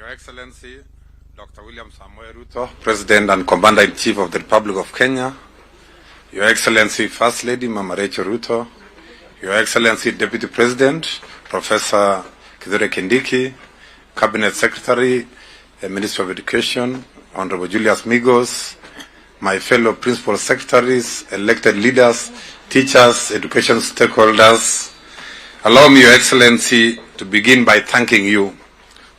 Your Excellency, Dr. William Samoei Ruto, President and Commander-in-Chief of the Republic of Kenya, Your Excellency, First Lady Mama Rachel Ruto, Your Excellency, Deputy President, Professor Kithure Kindiki, Cabinet Secretary, Minister of Education, Honorable Julius Migos, my fellow Principal Secretaries, elected leaders, teachers, education stakeholders, allow me, Your Excellency, to begin by thanking you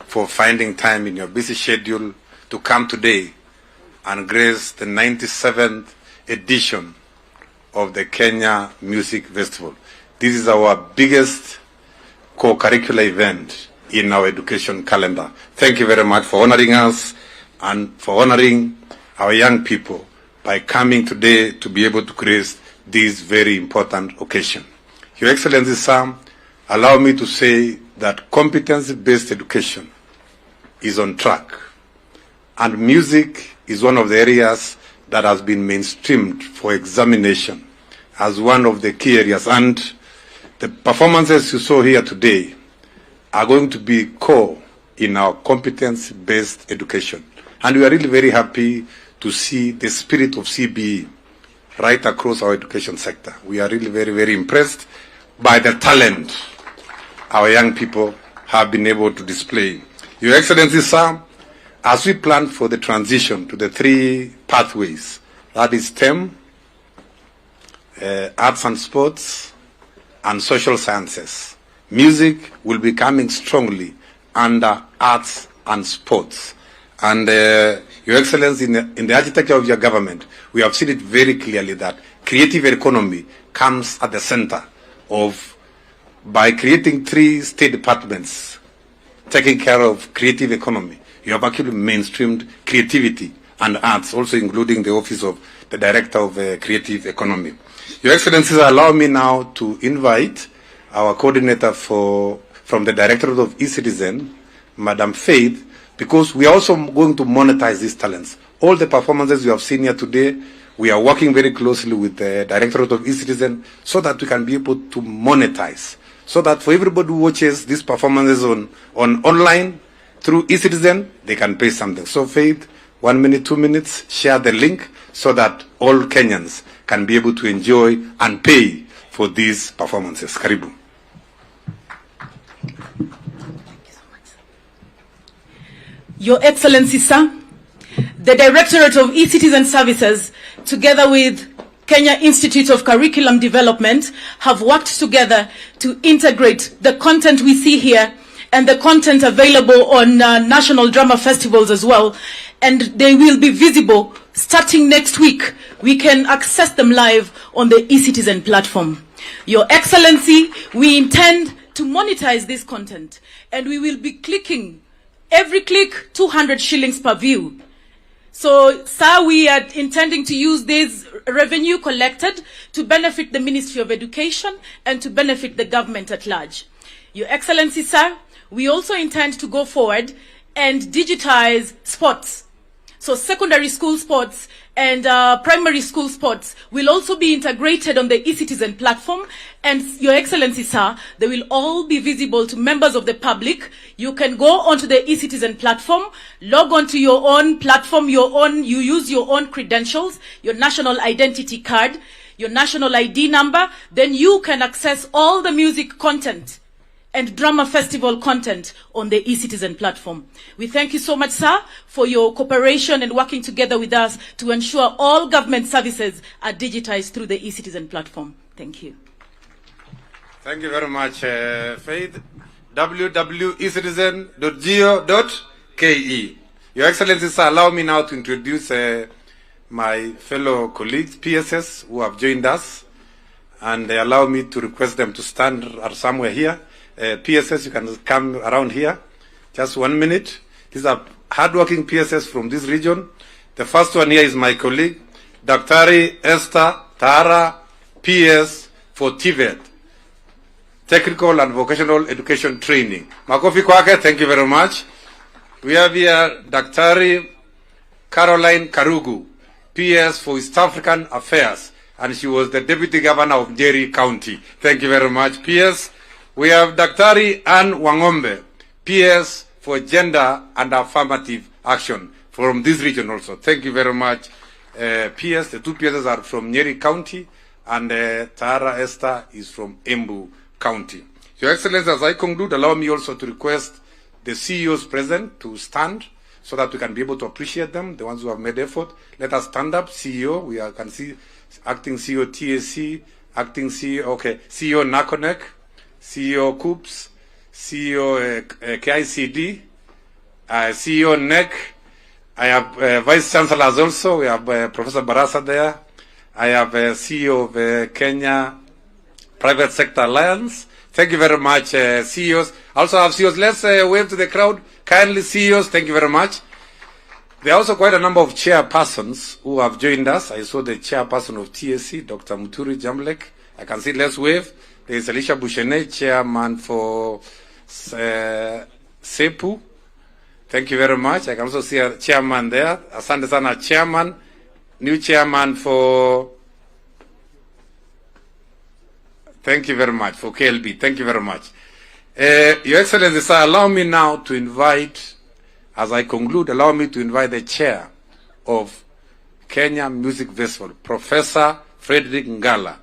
for finding time in your busy schedule to come today and grace the 97th edition of the Kenya Music Festival. This is our biggest co-curricular event in our education calendar. Thank you very much for honoring us and for honoring our young people by coming today to be able to grace this very important occasion. Your Excellency, sir, allow me to say that competency-based education is on track, and music is one of the areas that has been mainstreamed for examination as one of the key areas, and the performances you saw here today are going to be core in our competence-based education. And we are really very happy to see the spirit of CBE right across our education sector. We are really very, very impressed by the talent our young people have been able to display. Your Excellency, sir, as we plan for the transition to the three pathways, that is STEM, arts and sports, and social sciences, music will be coming strongly under arts and sports. And Your Excellency, in the architecture of your government, we have seen it very clearly that creative economy comes at the center of, by creating three state departments taking care of creative economy, you have actually mainstreamed creativity and arts, also including the office of the Director of Creative Economy. Your Excellencies, allow me now to invite our coordinator from the Directorate of eCitizen, Madam Faith, because we are also going to monetize these talents. All the performances you have seen here today, we are working very closely with the Directorate of eCitizen so that we can be able to monetize, so that for everybody who watches these performances on online through eCitizen, they can pay something. So Faith, 1 minute, 2 minutes, share the link so that all Kenyans can be able to enjoy and pay for these performances. Karibu. Your Excellency, sir, the Directorate of eCitizen Services, together with Kenya Institute of Curriculum Development, have worked together to integrate the content we see here and the content available on national drama festivals as well. And they will be visible starting next week. We can access them live on the eCitizen platform. Your Excellency, we intend to monetize this content, and we will be clicking, every click 200 shillings per view. So, sir, we are intending to use this revenue collected to benefit the Ministry of Education and to benefit the government at large. Your Excellency, sir, we also intend to go forward and digitize sports. So secondary school sports and primary school sports will also be integrated on the eCitizen platform. And Your Excellency, sir, they will all be visible to members of the public. You can go onto the eCitizen platform, log onto your own platform, you use your own credentials, your national identity card, your national ID number, then you can access all the music content and drama festival content on the eCitizen platform. We thank you so much, sir, for your cooperation and working together with us to ensure all government services are digitized through the eCitizen platform. Thank you. Thank you very much, Faith. www.ecitizen.go.ke. Your Excellency, sir, allow me now to introduce my fellow colleagues, PSS, who have joined us, and allow me to request them to stand somewhere here. PSS, you can come around here. Just 1 minute. These are hardworking PSS from this region. The first one here is my colleague, Dr. Esther Tara, PS for TVET, Technical and Vocational Education Training. Makofi kwake, thank you very much. We have here Dr. Caroline Karugu, PS for East African Affairs, and she was the Deputy Governor of Nyeri County. Thank you very much, PS. We have Dr. Ann Wangombe, PS for gender and affirmative action from this region also. Thank you very much. PS, the two PSs are from Nyeri County, and Tara Esther is from Embu County. Your Excellency, as I conclude, allow me also to request the CEOs present to stand so that we can be able to appreciate them, the ones who have made effort. Let us stand up. CEO, we can see Acting CEO TAC, Acting CEO, okay, CEO Nakonek, CEO Coops, CEO KICD, CEO NEC. I have Vice Chancellors also. We have Professor Barasa there. I have CEO of Kenya Private Sector Alliance. Thank you very much, CEOs. Also have CEOs. Let's wave to the crowd. Kindly, CEOs, thank you very much. There are also quite a number of chairpersons who have joined us. I saw the chairperson of TSC, Dr. Muturi Jamlek. I can see, let's wave. There is Elisha Bushene, chairman for SEPU. Thank you very much. I can also see a chairman there. Asante sana, chairman. New chairman for... Thank you very much for KLB. Thank you very much. Your Excellency, sir, allow me now to invite, as I conclude, allow me to invite the chair of Kenya Music Festival, Professor Frederick Ngala,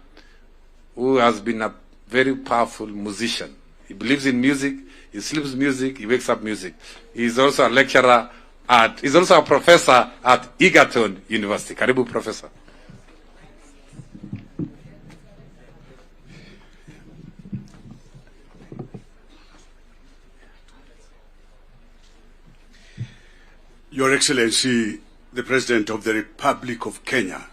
who has been a very powerful musician. He believes in music, he sleeps music, he wakes up music. He is also a lecturer he's also a professor at Egerton University. Karibu, Professor. Your Excellency, the President of the Republic of Kenya,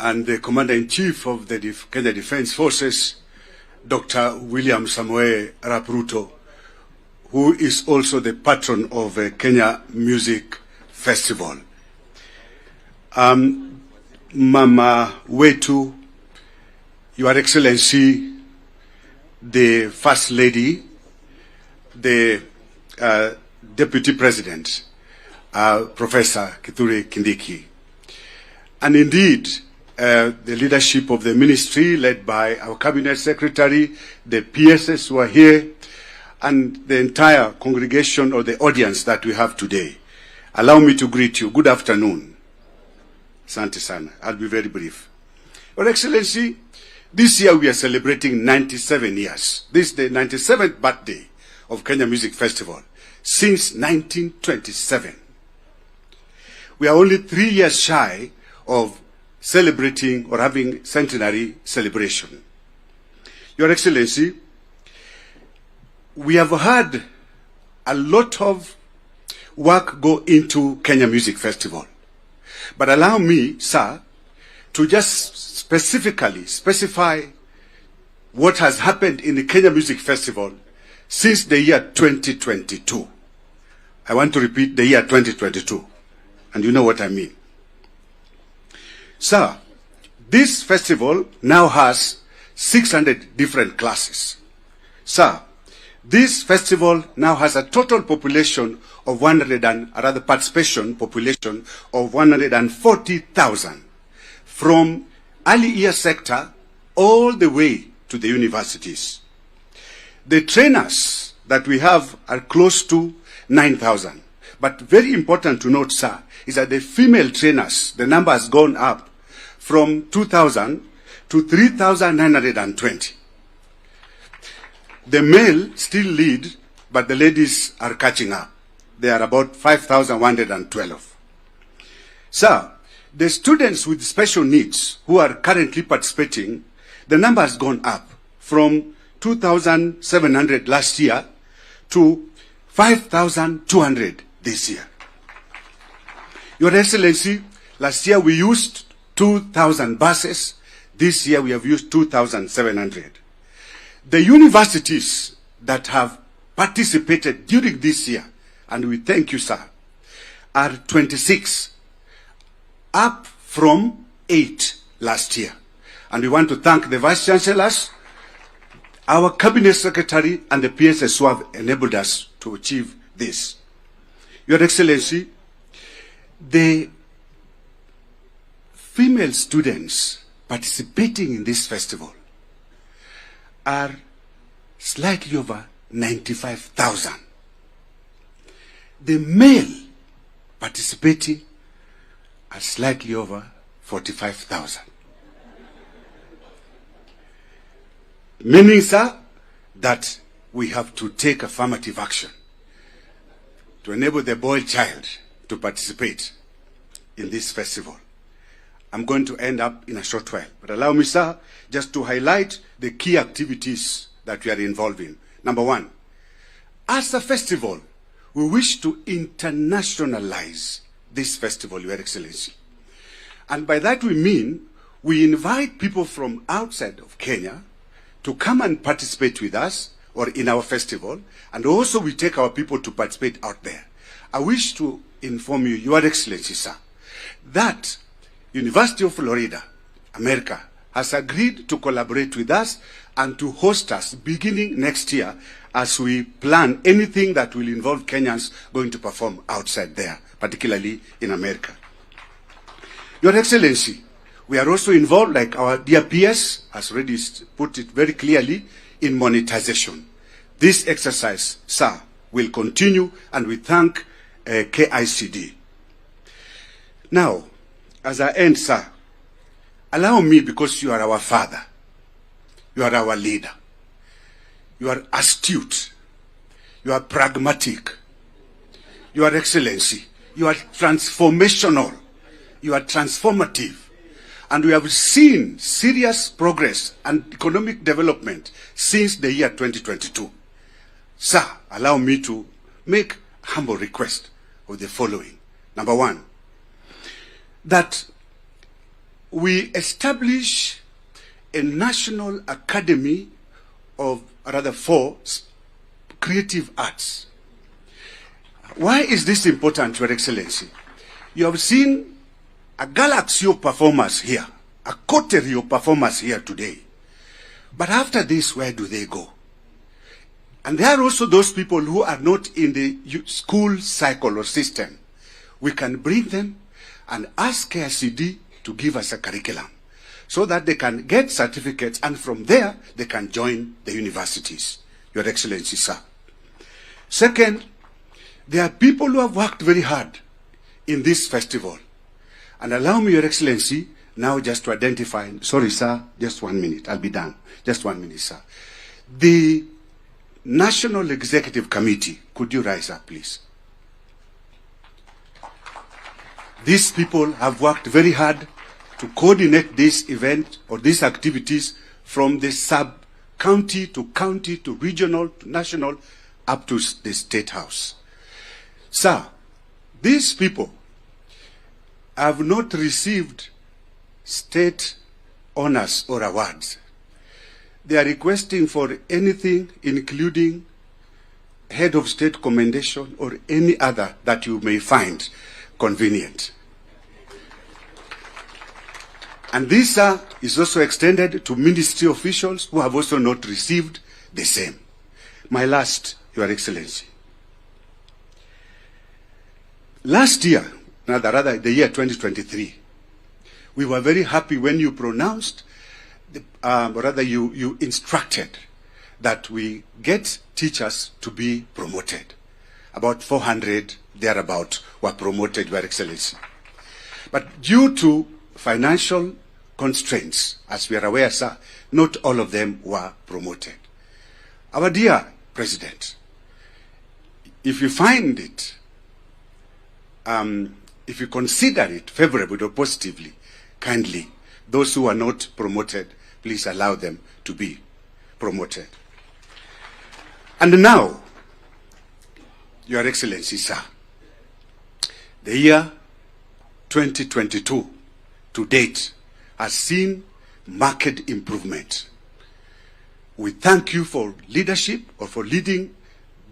and the Commander-in-Chief of the Kenya Defense Forces, Dr. William Samoei Arap Ruto, who is also the patron of Kenya Music Festival. Mama Wetu, Your Excellency, the First Lady, the Deputy President, Professor Kithure Kindiki, and indeed the leadership of the ministry led by our Cabinet Secretary, the PSS who are here, and the entire congregation or the audience that we have today. Allow me to greet you. Good afternoon. Asante sana. I'll be very brief. Your Excellency, this year we are celebrating 97 years. This is the 97th birthday of Kenya Music Festival. Since 1927. We are only 3 years shy of celebrating or having centenary celebration. Your Excellency, we have had a lot of work go into Kenya Music Festival. But allow me, sir, to just specifically specify what has happened in the Kenya Music Festival since the year 2022. I want to repeat the year 2022, and you know what I mean. Sir, this festival now has 600 different classes. Sir, this festival now has a total population of participation population of 140,000 from early year sector all the way to the universities. The trainers that we have are close to 9,000. But very important to note, sir, is that the female trainers, the number has gone up from 2,000 to 3,920. The male still lead, but the ladies are catching up. They are about 5,112. Sir, the students with special needs who are currently participating, the number has gone up from 2,700 last year to 5,200 this year. Your Excellency, last year we used 2,000 buses. This year we have used 2,700. The universities that have participated during this year, and we thank you, sir, are 26, up from 8 last year. And we want to thank the Vice Chancellors, our Cabinet Secretary, and the PSS who have enabled us to achieve this. Your Excellency, the female students participating in this festival are slightly over 95,000. the male participating are slightly over 45,000. Meaning, sir, that we have to take affirmative action to enable the boy child to participate in this festival. I'm going to end up in a short while, but allow me, sir, just to highlight the key activities that we are involved in. Number one, as a festival, we wish to internationalize this festival, Your Excellency. And by that we mean we invite people from outside of Kenya to come and participate with us or in our festival, and also we take our people to participate out there. I wish to inform you, Your Excellency, sir, that University of Florida, America, has agreed to collaborate with us and to host us beginning next year as we plan anything that will involve Kenyans going to perform outside there, particularly in America. Your Excellency, we are also involved, like our dear PS has already put it very clearly, in monetization. This exercise, sir, will continue, and we thank KICD. Now, as I end, sir, allow me, because you are our father, you are our leader, you are astute, you are pragmatic, Your Excellency, you are transformational, you are transformative, and we have seen serious progress and economic development since the year 2022. Sir, allow me to make a humble request of the following. Number one, that we establish a national academy for creative arts. Why is this important, Your Excellency? You have seen a galaxy of performers here, a coterie of performers here today. But after this, where do they go? And there are also those people who are not in the school cycle or system. We can bring them and ask KICD to give us a curriculum so that they can get certificates, and from there they can join the universities, Your Excellency, sir. Second, there are people who have worked very hard in this festival. And allow me, Your Excellency, now just to identify, sorry, sir, just 1 minute, I'll be done. Just 1 minute, sir. The National Executive Committee, could you rise up, please? These people have worked very hard to coordinate this event or these activities from the sub-county to regional to national up to the State House. Sir, these people have not received state honors or awards. They are requesting for anything, including head of state commendation or any other that you may find convenient. And this is also extended to ministry officials who have also not received the same. My last, Your Excellency. Last year, rather the year 2023, we were very happy when you pronounced, you instructed that we get teachers to be promoted. About 400 thereabout were promoted, Your Excellency. But due to financial constraints, as we are aware, sir, not all of them were promoted. Our dear President, if you find it, if you consider it favorably or positively, kindly, those who are not promoted, please allow them to be promoted. And now, Your Excellency, sir, the year 2022 to date has seen marked improvement. We thank you for leadership or for leading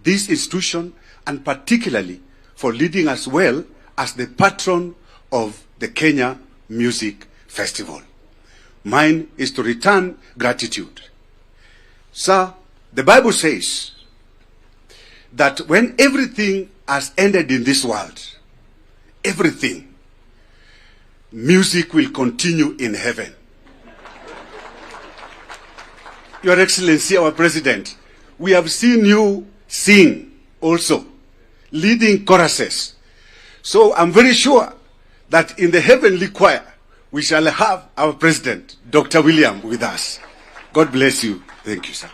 this institution, and particularly for leading as well as the patron of the Kenya Music Festival. Mine is to return gratitude. Sir, the Bible says that when everything has ended in this world, everything, music will continue in heaven. Your Excellency, our President, we have seen you sing also leading choruses. So I'm very sure that in the heavenly choir, we shall have our president, Dr. William, with us. God bless you. Thank you, sir.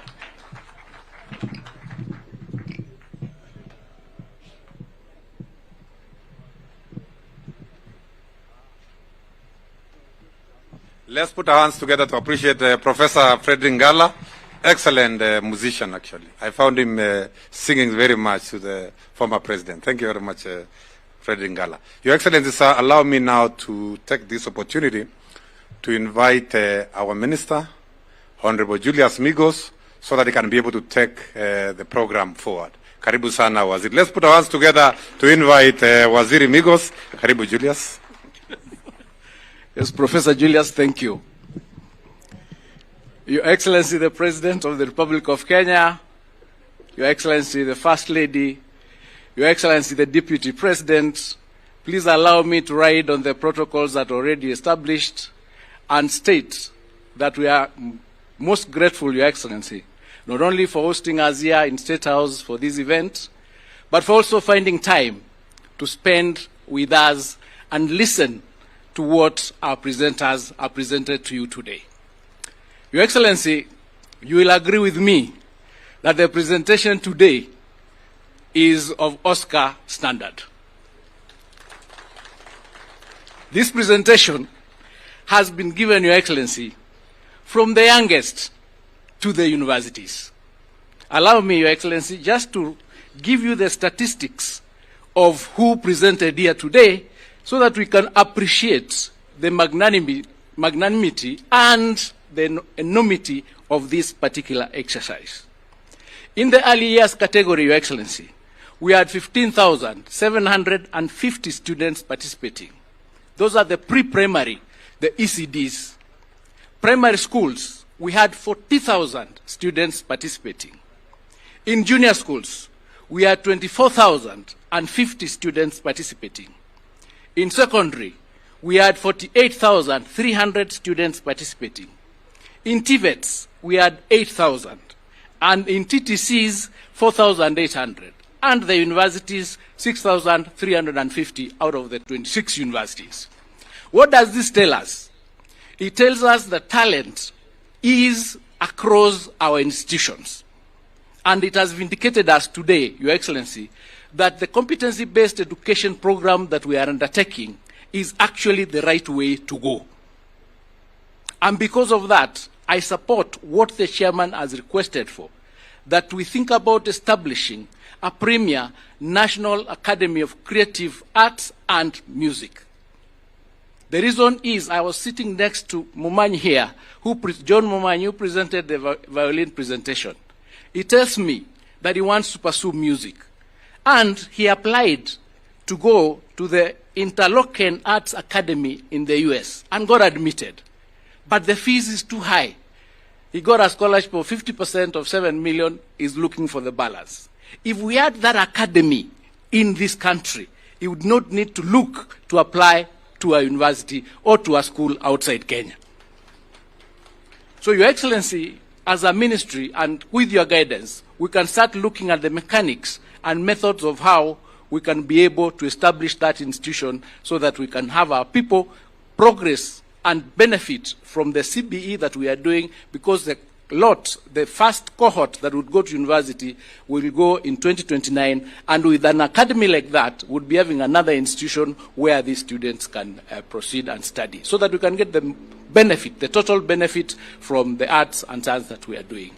Let's put our hands together to appreciate Professor Frederick Ngala, excellent musician, actually. I found him singing very much to the former president. Thank you very much, Frederick Ngala. Your Excellency, sir, allow me now to take this opportunity to invite our Minister, Honorable Julius Migos, so that he can be able to take the program forward. Karibu sana, Waziri. Let's put our hands together to invite Waziri Migos. Karibu, Julius. Yes, Professor Julius, thank you. Your Excellency, the President of the Republic of Kenya, Your Excellency, the First Lady, Your Excellency, the Deputy President, please allow me to ride on the protocols that are already established and state that we are most grateful, Your Excellency, not only for hosting us here in State House for this event, but for also finding time to spend with us and listen to what our presenters are presented to you today. Your Excellency, you will agree with me that the presentation today is of Oscar standard. This presentation has been given, Your Excellency, from the youngest to the universities. Allow me, Your Excellency, just to give you the statistics of who presented here today so that we can appreciate the magnanimity and the enormity of this particular exercise. In the early years category, Your Excellency, we had 15,750 students participating. Those are the pre-primary, the ECDs. Primary schools, we had 40,000 students participating. In junior schools, we had 24,050 students participating. In secondary, we had 48,300 students participating. In TVETs, we had 8,000. And in TTCs, 4,800. And the universities, 6,350 out of the 26 universities. What does this tell us? It tells us that talent is across our institutions. And it has vindicated us today, Your Excellency, that the competency-based education program that we are undertaking is actually the right way to go. And because of that, I support what the chairman has requested for, that we think about establishing a premier National Academy of Creative Arts and Music. The reason is I was sitting next to Momanyi here, John Momanyi, who presented the violin presentation. He tells me that he wants to pursue music. And he applied to go to the Interlochen Arts Academy in the US and got admitted. But the fees is too high. He got a scholarship of 50% of 7 million, is looking for the balance. If we had that academy in this country, he would not need to look to apply to a university or to a school outside Kenya. So, Your Excellency, as a ministry and with your guidance, we can start looking at the mechanics and methods of how we can be able to establish that institution so that we can have our people progress and benefit from the CBE that we are doing, because the first cohort that would go to university will go in 2029, and with an academy like that, we'll be having another institution where these students can proceed and study, so that we can get the benefit, the total benefit from the arts and science that we are doing.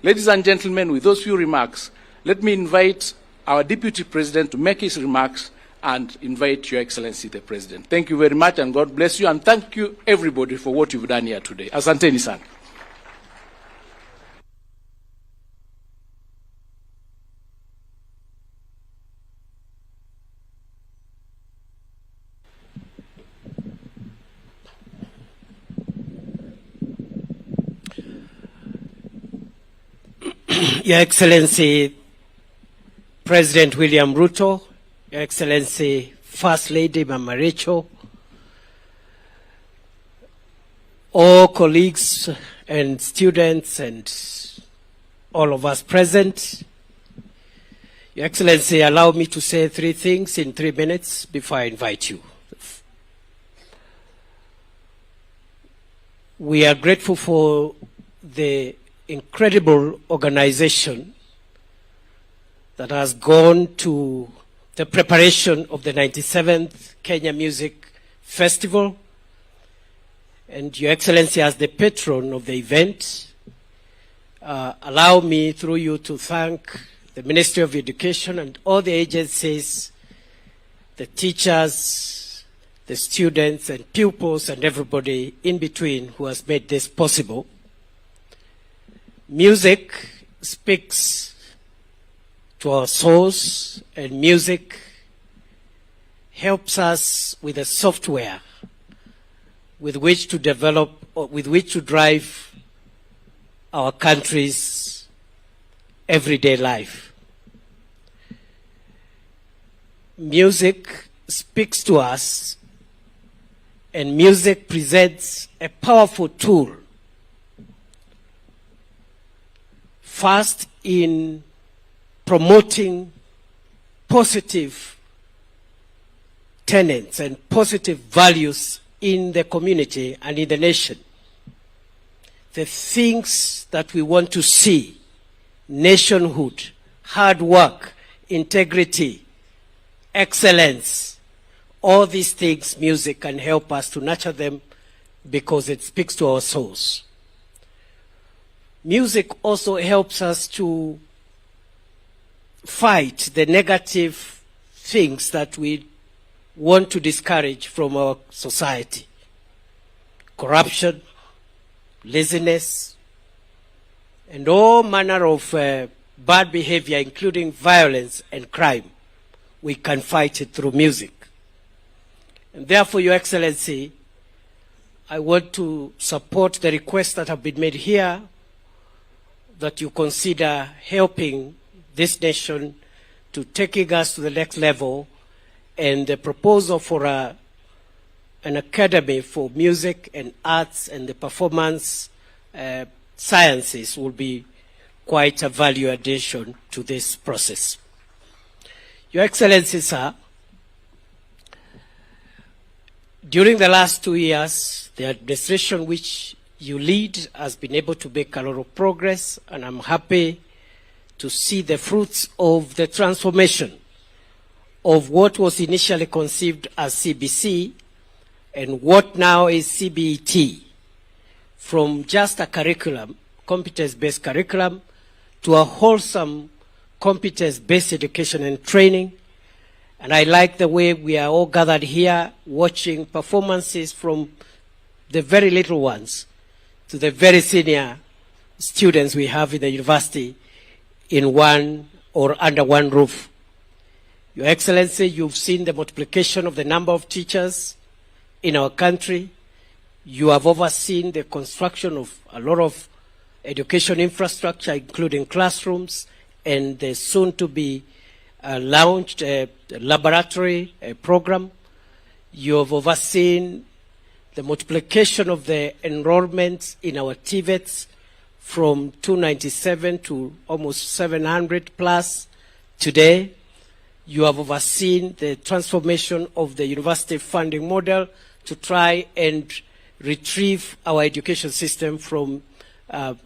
Ladies and gentlemen, with those few remarks, let me invite our Deputy President to make his remarks and invite Your Excellency the President. Thank you very much, and God bless you, and thank you everybody for what you've done here today. Asanteni sana. Your Excellency President William Ruto, Your Excellency First Lady Mama Rachel, all colleagues and students and all of us present, Your Excellency, allow me to say 3 things in 3 minutes before I invite you. We are grateful for the incredible organization that has gone to the preparation of the 97th Kenya Music Festival. And Your Excellency, as the patron of the event, allow me through you to thank the Ministry of Education and all the agencies, the teachers, the students and pupils and everybody in between who has made this possible. Music speaks to our souls, and music helps us with the software with which to develop, or with which to drive our country's everyday life. Music speaks to us, and music presents a powerful tool, first in promoting positive tenets and positive values in the community and in the nation. The things that we want to see: nationhood, hard work, integrity, excellence. All these things, music can help us to nurture them because it speaks to our souls. Music also helps us to fight the negative things that we want to discourage from our society: corruption, laziness, and all manner of bad behavior, including violence and crime. We can fight it through music. And therefore, Your Excellency, I want to support the requests that have been made here, that you consider helping this nation to taking us to the next level, and the proposal for an academy for music and arts and the performance sciences will be quite a value addition to this process. Your Excellency, sir, during the last 2 years, the administration which you lead has been able to make a lot of progress, and I'm happy to see the fruits of the transformation of what was initially conceived as CBC and what now is CBET, from just a curriculum, competence-based curriculum, to a wholesome competence-based education and training. And I like the way we are all gathered here watching performances from the very little ones to the very senior students we have in the university in one or under one roof. Your Excellency, you've seen the multiplication of the number of teachers in our country. You have overseen the construction of a lot of education infrastructure, including classrooms, and the soon-to-be launched laboratory program. You have overseen the multiplication of the enrollments in our TVETs from 297 to almost 700 plus today. You have overseen the transformation of the university funding model to try and retrieve our education system from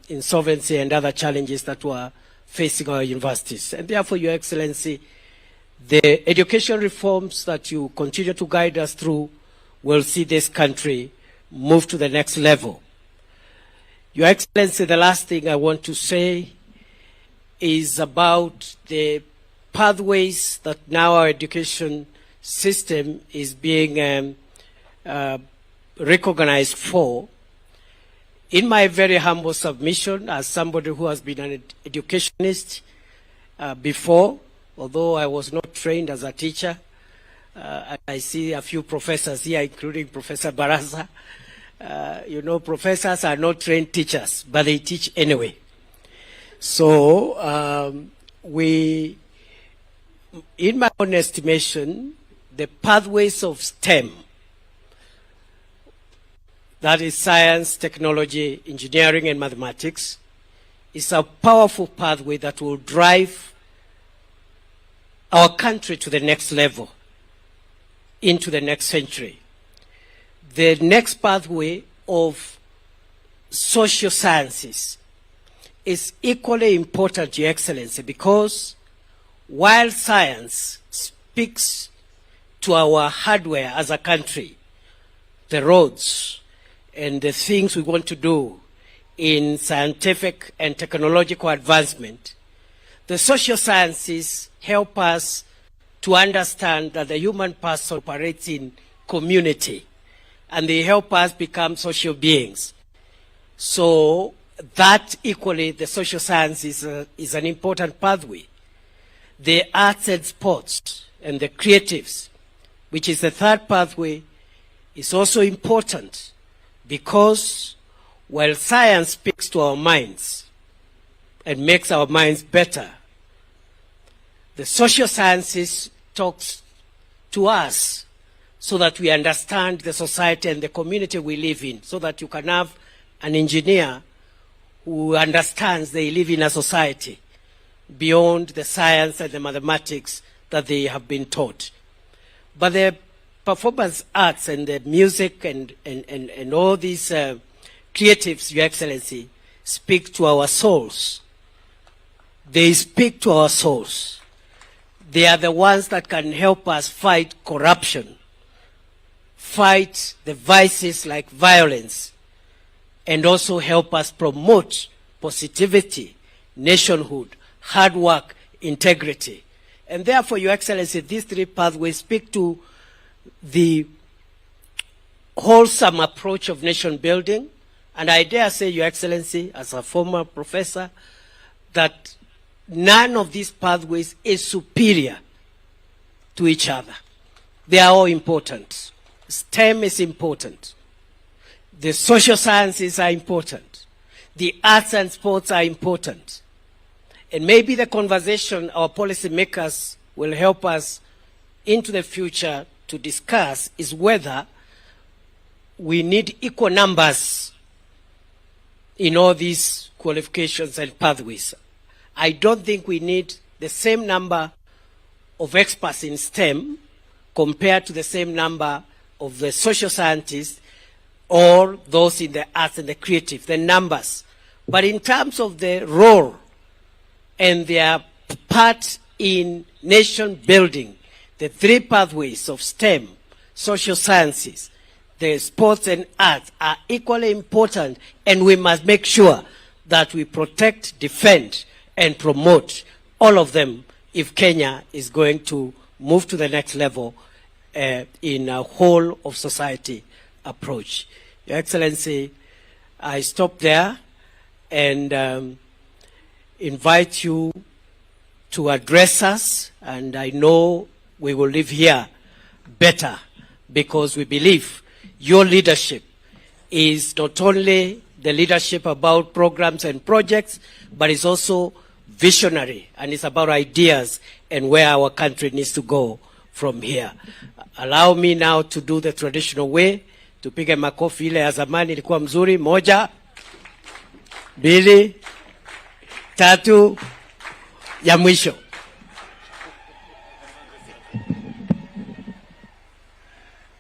insolvency and other challenges that were facing our universities. And therefore, Your Excellency, the education reforms that you continue to guide us through will see this country move to the next level. Your Excellency, the last thing I want to say is about the pathways that now our education system is being recognized for. In my very humble submission, as somebody who has been an educationist before, although I was not trained as a teacher, I see a few professors here, including Professor Baraza. You know, professors are not trained teachers, but they teach anyway. So in my own estimation, the pathways of STEM, that is science, technology, engineering, and mathematics, is a powerful pathway that will drive our country to the next level, into the next century. The next pathway of social sciences is equally important, Your Excellency, because while science speaks to our hardware as a country, the roads and the things we want to do in scientific and technological advancement, the social sciences help us to understand that the human person operates in community, and they help us become social beings. So that equally, the social sciences is an important pathway. The arts and sports and the creatives, which is the third pathway, is also important because while science speaks to our minds and makes our minds better, the social sciences talks to us so that we understand the society and the community we live in, so that you can have an engineer who understands they live in a society beyond the science and the mathematics that they have been taught. But the performance arts and the music and all these creatives, Your Excellency, speak to our souls. They speak to our souls. They are the ones that can help us fight corruption, fight the vices like violence, and also help us promote positivity, nationhood, hard work, integrity. And therefore, Your Excellency, these three pathways speak to the wholesome approach of nation building. And I dare say, Your Excellency, as a former professor, that none of these pathways is superior to each other. They are all important. STEM is important. The social sciences are important. The arts and sports are important. And maybe the conversation our policymakers will help us into the future to discuss is whether we need equal numbers in all these qualifications and pathways. I don't think we need the same number of experts in STEM compared to the same number of the social scientists or those in the arts and the creative, the numbers. But in terms of the role and their part in nation building, the three pathways of STEM, social sciences, the sports and arts are equally important, and we must make sure that we protect, defend, and promote all of them if Kenya is going to move to the next level in a whole of society approach. Your Excellency, I stop there and invite you to address us, and I know we will live here better because we believe your leadership is not only the leadership about programs and projects, but it's also visionary, and it's about ideas and where our country needs to go from here. Allow me now to do the traditional way. Tupige makofi ile ya zamani ilikuwa mzuri. Moja, mbili, tatu, ya mwisho.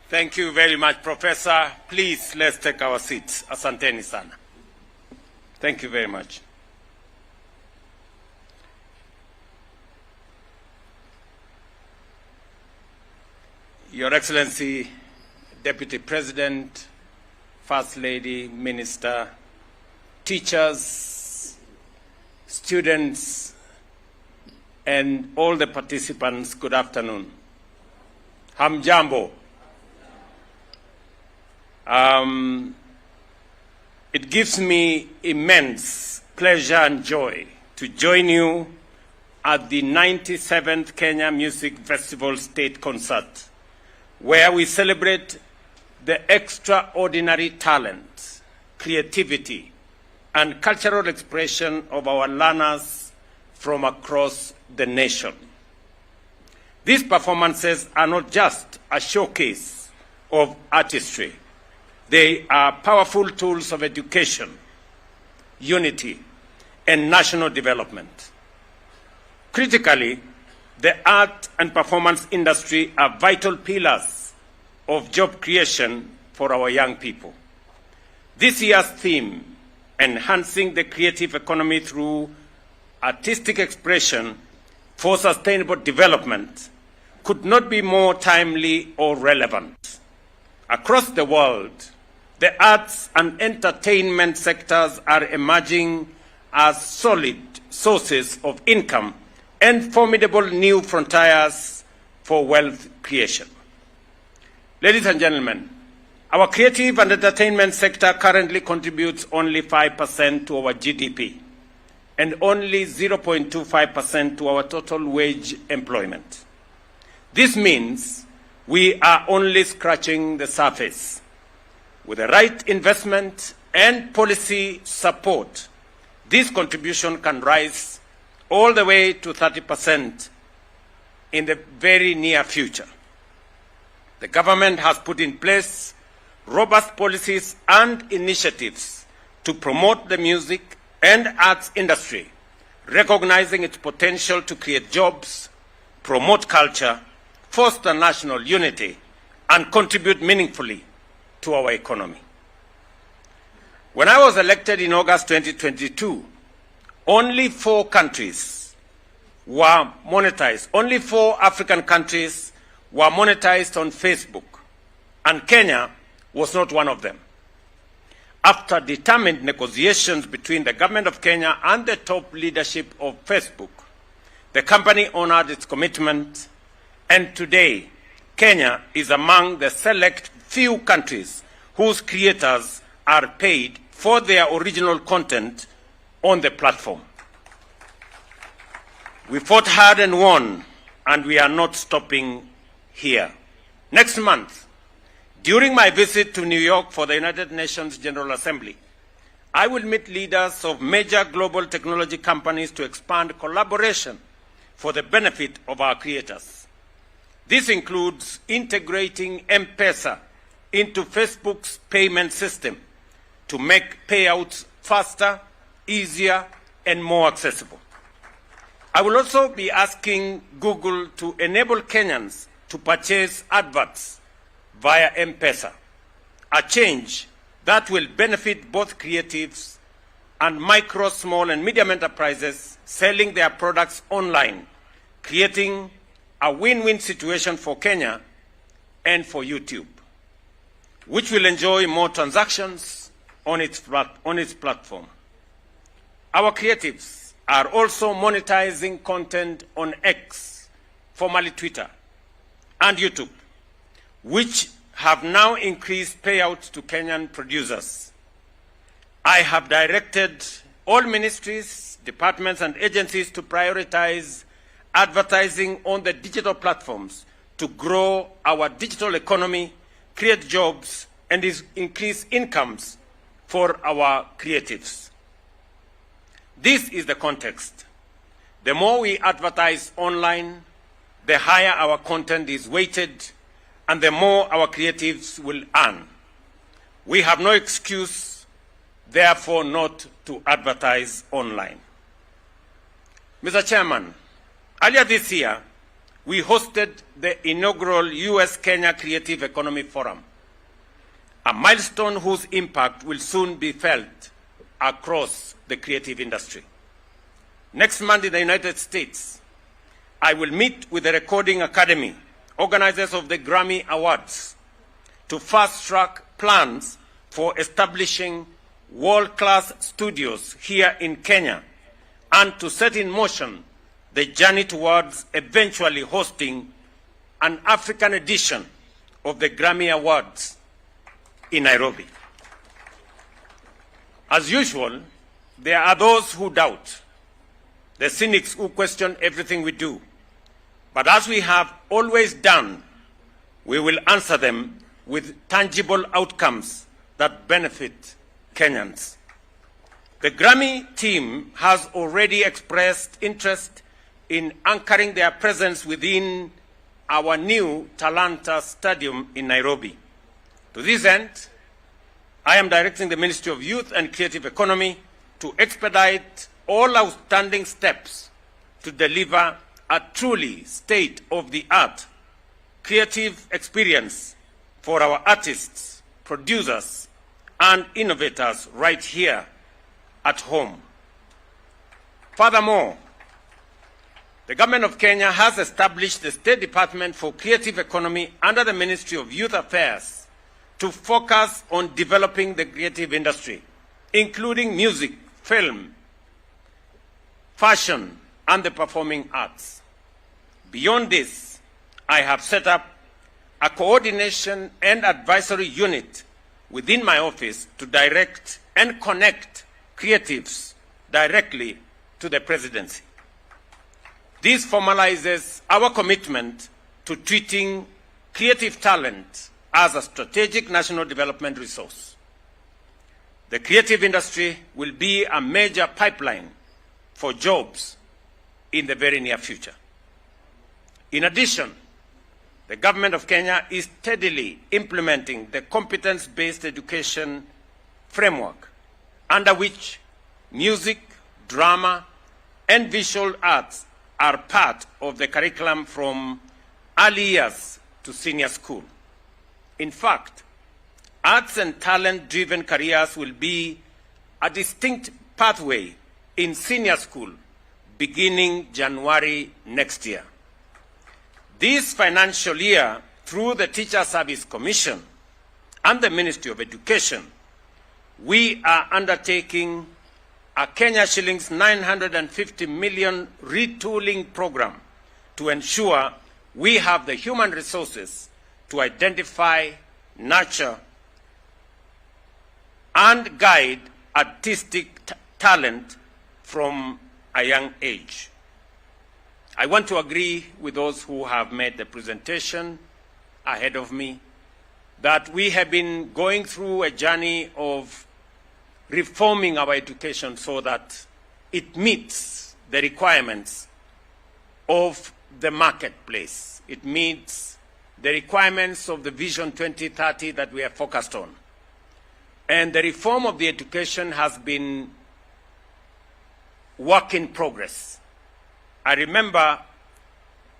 Thank you very much, Professor. Please, let's take our seats. Asanteni sana. Thank you very much. Your Excellency, Deputy President, First Lady, Minister, teachers, students, and all the participants, good afternoon. Hamjambo. It gives me immense pleasure and joy to join you at the 97th Kenya Music Festival State Concert, where we celebrate the extraordinary talent, creativity, and cultural expression of our learners from across the nation. These performances are not just a showcase of artistry. They are powerful tools of education, unity, and national development. Critically, the art and performance industry are vital pillars of job creation for our young people. This year's theme, enhancing the creative economy through artistic expression for sustainable development, could not be more timely or relevant. Across the world, the arts and entertainment sectors are emerging as solid sources of income and formidable new frontiers for wealth creation. Ladies and gentlemen, our creative and entertainment sector currently contributes only 5% to our GDP and only 0.25% to our total wage employment. This means we are only scratching the surface. With the right investment and policy support, this contribution can rise all the way to 30% in the very near future. The government has put in place robust policies and initiatives to promote the music and arts industry, recognizing its potential to create jobs, promote culture, foster national unity, and contribute meaningfully to our economy. When I was elected in August 2022, only 4 countries were monetized. Only 4 African countries were monetized on Facebook, and Kenya was not one of them. After determined negotiations between the government of Kenya and the top leadership of Facebook, the company honored its commitment, and today Kenya is among the select few countries whose creators are paid for their original content on the platform. We fought hard and won, and we are not stopping here. Next month, during my visit to New York for the United Nations General Assembly, I will meet leaders of major global technology companies to expand collaboration for the benefit of our creators. This includes integrating M-Pesa into Facebook's payment system to make payouts faster, easier, and more accessible. I will also be asking Google to enable Kenyans to purchase adverts via M-Pesa, a change that will benefit both creatives and micro, small, and medium enterprises selling their products online, creating a win-win situation for Kenya and for YouTube, which will enjoy more transactions on its platform. Our creatives are also monetizing content on X, formerly Twitter, and YouTube, which have now increased payouts to Kenyan producers. I have directed all ministries, departments, and agencies to prioritize advertising on the digital platforms to grow our digital economy, create jobs, and increase incomes for our creatives. This is the context. The more we advertise online, the higher our content is weighted, and the more our creatives will earn. We have no excuse, therefore, not to advertise online. Mr. Chairman, earlier this year, we hosted the inaugural US-Kenya Creative Economy Forum, a milestone whose impact will soon be felt across the creative industry. Next month in the United States, I will meet with the Recording Academy, organizers of the Grammy Awards, to fast-track plans for establishing world-class studios here in Kenya and to set in motion the journey towards eventually hosting an African edition of the Grammy Awards in Nairobi. As usual, there are those who doubt, the cynics who question everything we do. But as we have always done, we will answer them with tangible outcomes that benefit Kenyans. The Grammy team has already expressed interest in anchoring their presence within our new Talanta Stadium in Nairobi. To this end, I am directing the Ministry of Youth and Creative Economy to expedite all outstanding steps to deliver a truly state-of-the-art creative experience for our artists, producers, and innovators right here at home. Furthermore, the Government of Kenya has established the State Department for Creative Economy under the Ministry of Youth Affairs to focus on developing the creative industry, including music, film, fashion, and the performing arts. Beyond this, I have set up a coordination and advisory unit within my office to direct and connect creatives directly to the presidency. This formalizes our commitment to treating creative talent as a strategic national development resource. The creative industry will be a major pipeline for jobs in the very near future. In addition, the Government of Kenya is steadily implementing the competence-based education framework, under which music, drama, and visual arts are part of the curriculum from early years to senior school. In fact, arts and talent-driven careers will be a distinct pathway in senior school beginning January next year. This financial year, through the Teacher Service Commission and the Ministry of Education, we are undertaking a Kenya shillings 950 million retooling program to ensure we have the human resources to identify, nurture, and guide artistic talent from a young age. I want to agree with those who have made the presentation ahead of me that we have been going through a journey of reforming our education so that it meets the requirements of the marketplace. It meets the requirements of the Vision 2030 that we are focused on. And the reform of the education has been work in progress. I remember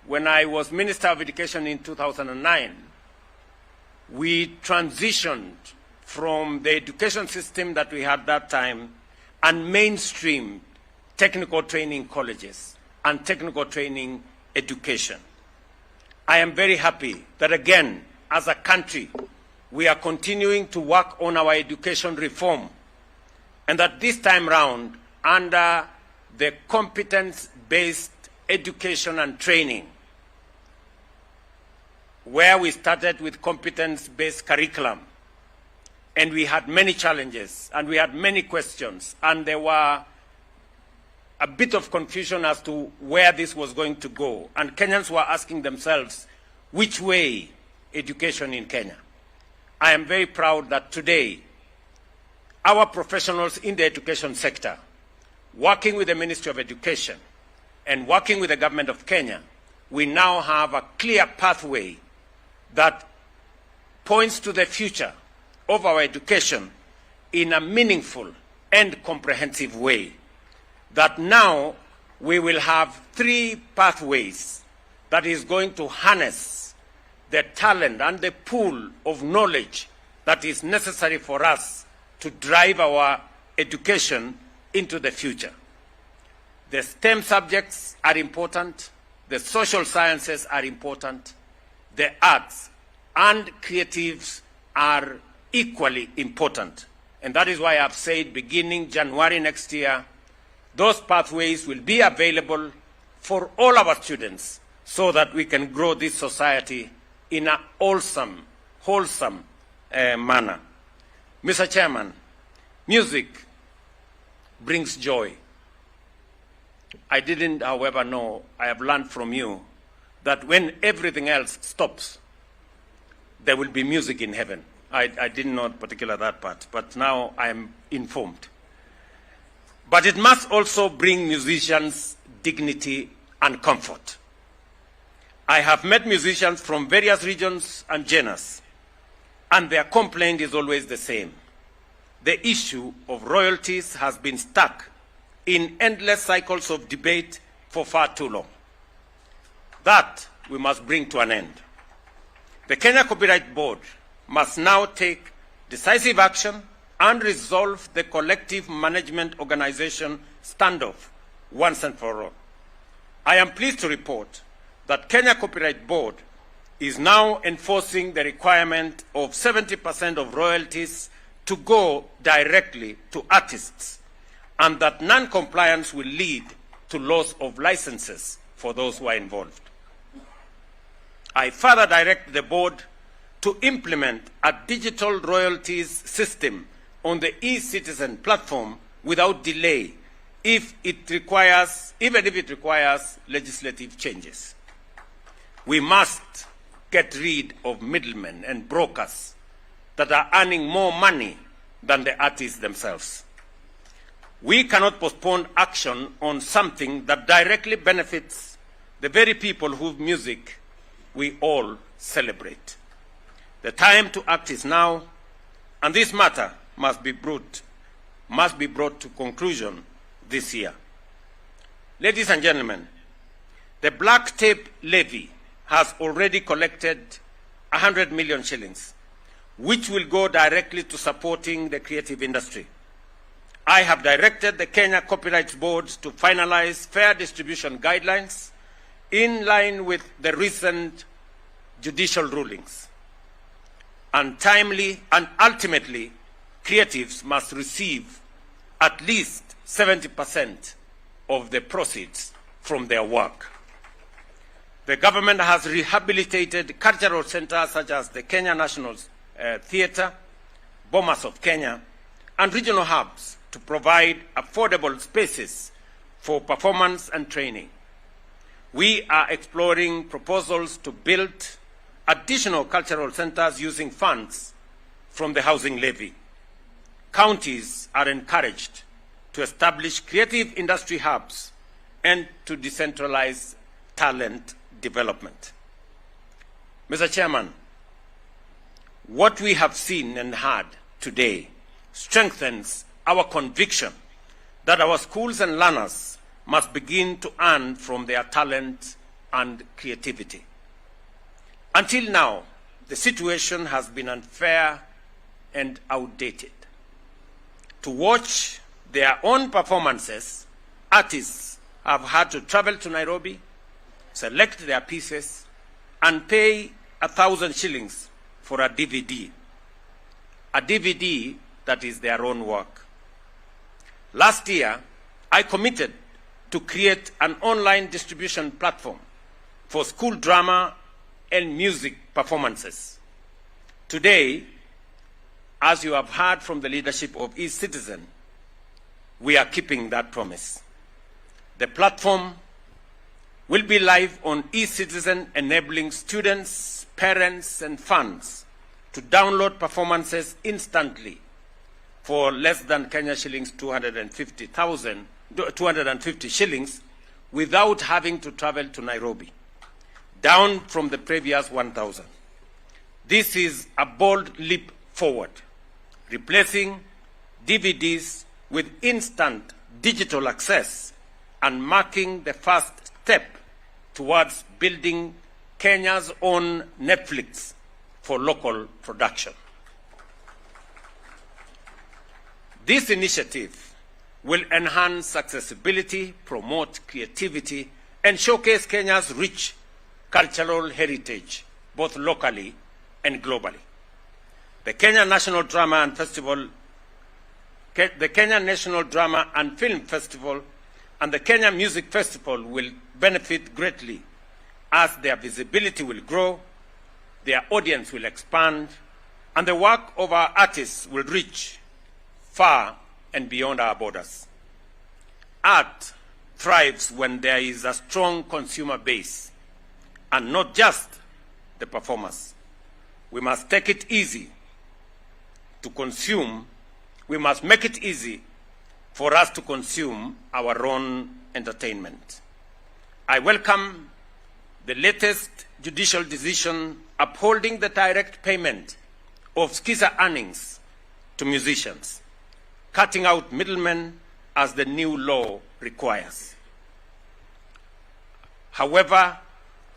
when I was Minister of Education in 2009, we transitioned from the education system that we had that time and mainstreamed technical training colleges and technical training education. I am very happy that again, as a country, we are continuing to work on our education reform, and that this time round, under the competence-based education and training, where we started with competence-based curriculum, and we had many challenges, and we had many questions, and there were a bit of confusion as to where this was going to go. And Kenyans were asking themselves, which way education in Kenya? I am very proud that today, our professionals in the education sector, working with the Ministry of Education and working with the Government of Kenya, we now have a clear pathway that points to the future of our education in a meaningful and comprehensive way. That now we will have 3 pathways that is going to harness the talent and the pool of knowledge that is necessary for us to drive our education into the future. The STEM subjects are important, the social sciences are important, the arts and creatives are equally important. And that is why I've said beginning January next year, those pathways will be available for all our students so that we can grow this society in a wholesome manner. Mr. Chairman, music brings joy. I didn't, however, know, I have learned from you, that when everything else stops, there will be music in heaven. I didn't know particularly that part, but now I am informed. But it must also bring musicians dignity and comfort. I have met musicians from various regions and genres, and their complaint is always the same. The issue of royalties has been stuck in endless cycles of debate for far too long. That we must bring to an end. The Kenya Copyright Board must now take decisive action and resolve the collective management organization standoff once and for all. I am pleased to report that Kenya Copyright Board is now enforcing the requirement of 70% of royalties to go directly to artists, and that non-compliance will lead to loss of licenses for those who are involved. I further direct the board to implement a digital royalties system on the e-citizen platform without delay, even if it requires legislative changes. We must get rid of middlemen and brokers that are earning more money than the artists themselves. We cannot postpone action on something that directly benefits the very people whose music we all celebrate. The time to act is now, and this matter must be brought to conclusion this year. Ladies and gentlemen, the black tape levy has already collected 100 million shillings, which will go directly to supporting the creative industry. I have directed the Kenya Copyright Board to finalize fair distribution guidelines in line with the recent judicial rulings. And timely and ultimately, creatives must receive at least 70% of the proceeds from their work. The government has rehabilitated cultural centers such as the Kenya National Theatre, Bomas of Kenya, and regional hubs to provide affordable spaces for performance and training. We are exploring proposals to build additional cultural centers using funds from the housing levy. Counties are encouraged to establish creative industry hubs and to decentralize talent development. Mr. Chairman, what we have seen and heard today strengthens our conviction that our schools and learners must begin to earn from their talent and creativity. Until now, the situation has been unfair and outdated. To watch their own performances, artists have had to travel to Nairobi, select their pieces, and pay 1,000 shillings for a DVD that is their own work. Last year, I committed to create an online distribution platform for school drama and music performances. Today, as you have heard from the leadership of e-Citizen, we are keeping that promise. The platform will be live on e-Citizen, enabling students, parents, and fans to download performances instantly for less than Kenya shillings 250 shillings without having to travel to Nairobi, down from the previous 1,000. This is a bold leap forward, replacing DVDs with instant digital access and marking the first step towards building Kenya's own Netflix for local production. This initiative will enhance accessibility, promote creativity, and showcase Kenya's rich cultural heritage, both locally and globally. The Kenya National Drama and Film Festival and the Kenya Music Festival will benefit greatly as their visibility will grow, their audience will expand, and the work of our artists will reach far and beyond our borders. Art thrives when there is a strong consumer base and not just the performers. We must take it easy to consume. We must make it easy for us to consume our own entertainment. I welcome the latest judicial decision upholding the direct payment of Skiza earnings to musicians, cutting out middlemen as the new law requires. However,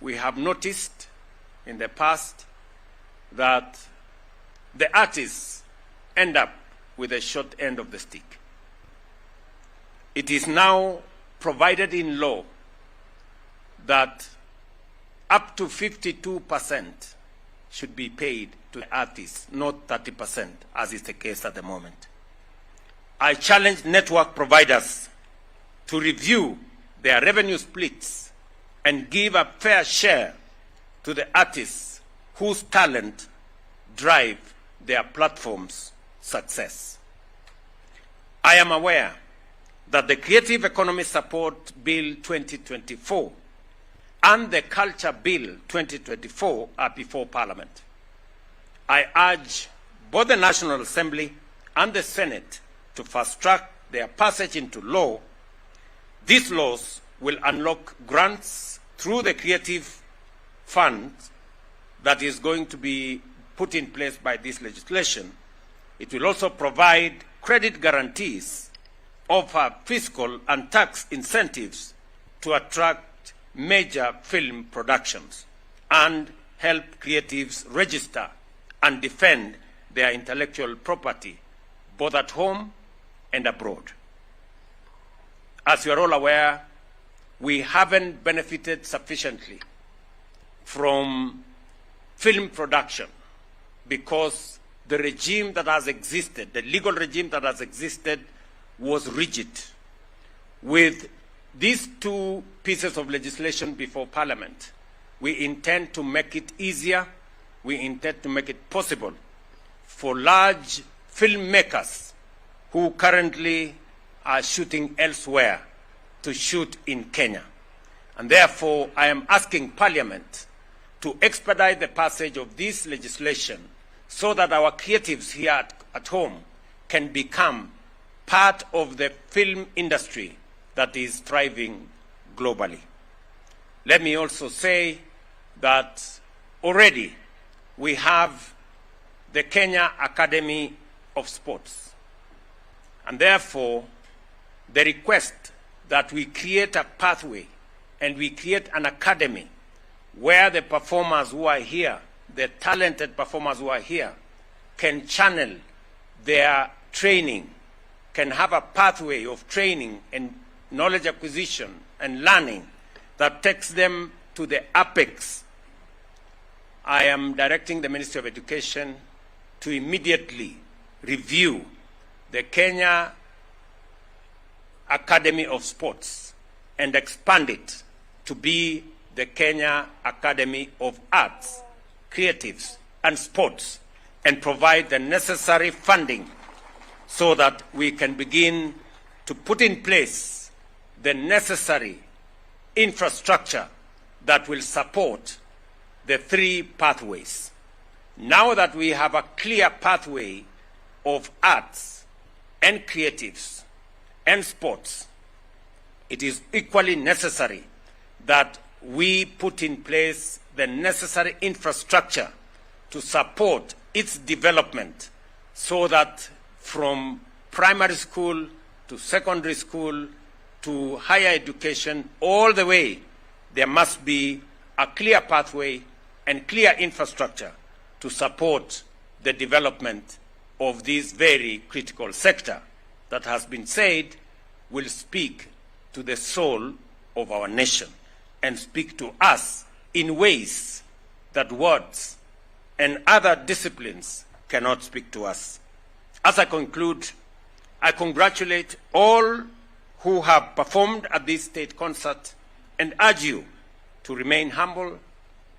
we have noticed in the past that the artists end up with a short end of the stick. It is now provided in law that up to 52% should be paid to the artists, not 30%, as is the case at the moment. I challenge network providers to review their revenue splits and give a fair share to the artists whose talent drive their platform's success. I am aware that the Creative Economy Support Bill 2024 and the Culture Bill 2024 are before Parliament. I urge both the National Assembly and the Senate to fast-track their passage into law. These laws will unlock grants through the Creative Fund that is going to be put in place by this legislation. It will also provide credit guarantees, offer fiscal and tax incentives to attract major film productions, and help creatives register and defend their intellectual property, both at home and abroad. As you are all aware, we haven't benefited sufficiently from film production because the regime that has existed, the legal regime that has existed, was rigid. With these two pieces of legislation before Parliament, we intend to make it easier, we intend to make it possible for large filmmakers who currently are shooting elsewhere to shoot in Kenya. And therefore, I am asking Parliament to expedite the passage of this legislation so that our creatives here at home can become part of the film industry that is thriving globally. Let me also say that already we have the Kenya Academy of Sports. And therefore, the request that we create a pathway and we create an academy where the performers who are here, the talented performers who are here, can channel their training, can have a pathway of training and knowledge acquisition and learning that takes them to the apex. I am directing the Ministry of Education to immediately review the Kenya Academy of Sports and expand it to be the Kenya Academy of Arts, Creatives, and Sports, and provide the necessary funding so that we can begin to put in place the necessary infrastructure that will support the three pathways. Now that we have a clear pathway of arts and creatives and sports, it is equally necessary that we put in place the necessary infrastructure to support its development so that from primary school to secondary school to higher education, all the way, there must be a clear pathway and clear infrastructure to support the development of this very critical sector that has been said will speak to the soul of our nation and speak to us in ways that words and other disciplines cannot speak to us. As I conclude, I congratulate all who have performed at this state concert and urge you to remain humble,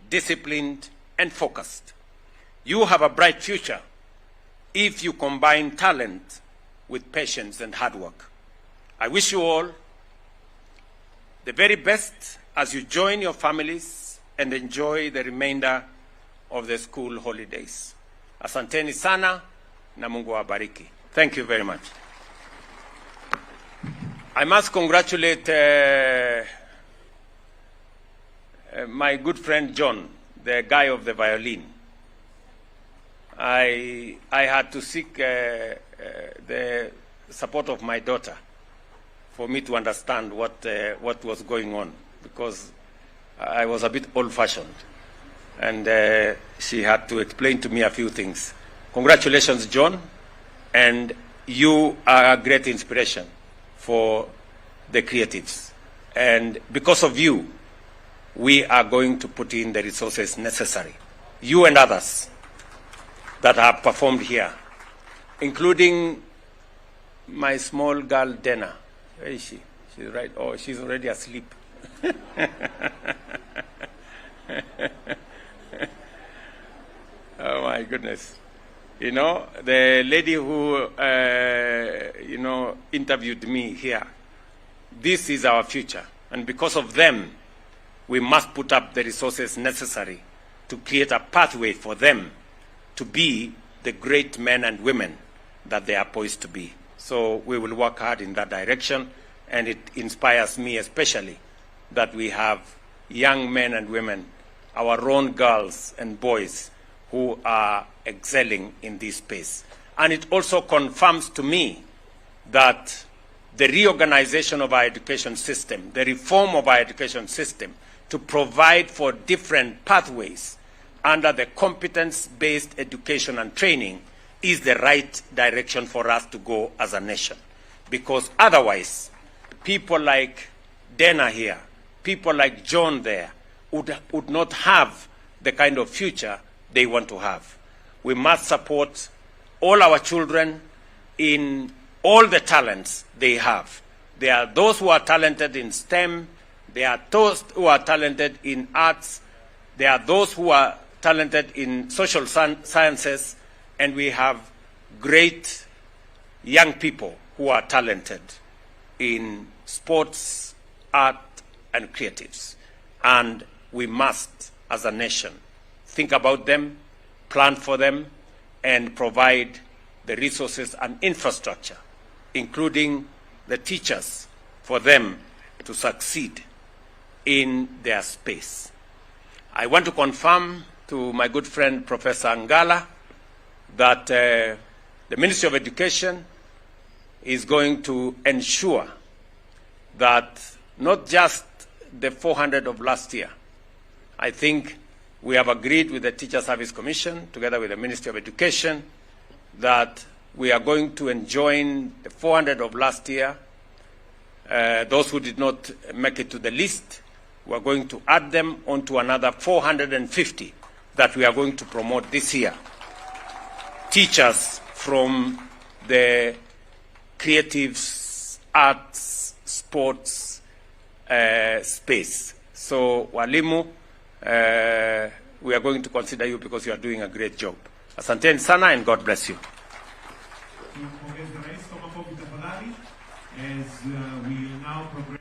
disciplined, and focused. You have a bright future if you combine talent with patience and hard work. I wish you all the very best as you join your families and enjoy the remainder of the school holidays. Asanteni sana na Mungu awabariki. Thank you very much. I must congratulate my good friend John, the guy of the violin. I had to seek the support of my daughter for me to understand what was going on, because I was a bit old-fashioned, and she had to explain to me a few things. Congratulations, John, and you are a great inspiration for the creatives. And because of you, we are going to put in the resources necessary. You and others that have performed here, including my small girl, Dana. Where is she? She's right. Oh, she's already asleep. Oh, my goodness. You know, the lady who, interviewed me here, this is our future. And because of them, we must put up the resources necessary to create a pathway for them to be the great men and women that they are poised to be. So we will work hard in that direction, and it inspires me especially that we have young men and women, our own girls and boys, who are excelling in this space. And it also confirms to me that the reorganization of our education system, the reform of our education system to provide for different pathways under the competence-based education and training is the right direction for us to go as a nation. Because otherwise, people like Dana here, people like John there, would not have the kind of future they want to have. We must support all our children in all the talents they have. There are those who are talented in STEM, there are those who are talented in arts, there are those who are talented in social sciences, and we have great young people who are talented in sports, art, and creatives. And we must, as a nation, think about them, plan for them, and provide the resources and infrastructure, including the teachers, for them to succeed in their space. I want to confirm to my good friend Professor Ngala that the Ministry of Education is going to ensure that not just the 400 of last year. I think we have agreed with the Teacher Service Commission, together with the Ministry of Education, that we are going to enjoin the 400 of last year. Those who did not make it to the list, we are going to add them onto another 450 that we are going to promote this year. Teachers from the creatives, arts, sports space. So, walimu, we are going to consider you because you are doing a great job. Asanteni sana, and God bless you. As we now progress